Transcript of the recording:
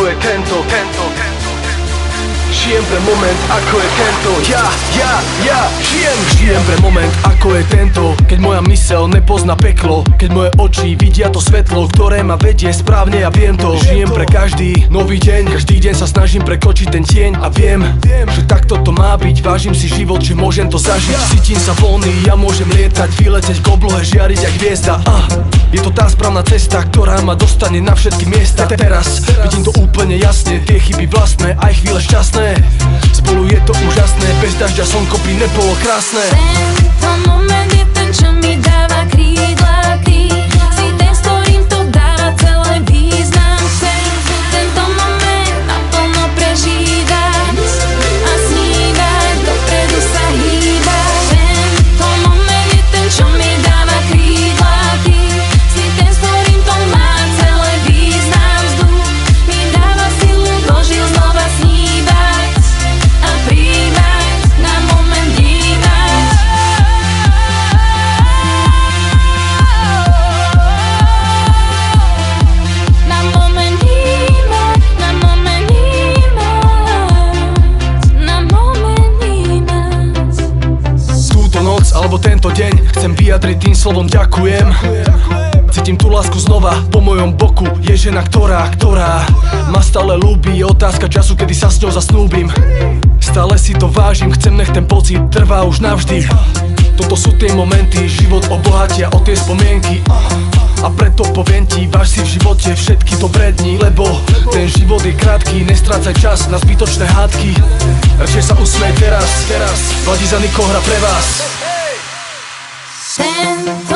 ako je tento. Žijem pre moment, ako je tento. Ja žijem pre moment, ako je tento. Keď moja myseľ nepozná peklo, keď moje oči vidia to svetlo, ktoré ma vedie správne, ja viem to. Žijem pre každý nový deň, každý deň sa snažím prekočiť ten tieň. A viem, že takto to má byť. Vážim si život, že môžem to zažiť. Cítim sa voľný, ja môžem lietať, vyletieť k oblohe, žiariť jak hviezda. Je to tá správna cesta, ktorá ma dostane na všetky miesta. Teraz vidím to úplne jasne, tie chyby vlastné, aj chvíle šťastné. Spolu je to úžasné, bez dažďa slnko by nebolo krásne. Tento moment je ten, čo mi dáva krídla, si ten, s ktorým to dáva celé význam. Chcem tento moment naplno prežívať a snívať, dopredu sa hýbať. Tento moment je ten, čo mi dáva krídla, si ten, s ktorým to má celé význam. Vzduch mi dáva silu, dožil znova snívať a príjmať, na moment vnímať. Na moment vnímať, na moment vnímať, na moment vnímať. Túto noc alebo tento deň chcem vyjadriť tým slovom ďakujem. Cítim tú lásku znova po mojom boku. Je žena, ktorá ma stále ľúbi. Je otázka času, kedy sa s ňou zasnúbim. Stále si to vážim, chcem, nech ten pocit trvá už navždy. Toto sú tie momenty, život obohatia o tie spomienky. A preto poviem ti, váž si v živote všetky dobré dni, lebo ten život je krátky, nestrácaj čas na zbytočné hádky. Radšej sa usmej teraz, Vladizany hra pre vás. Tento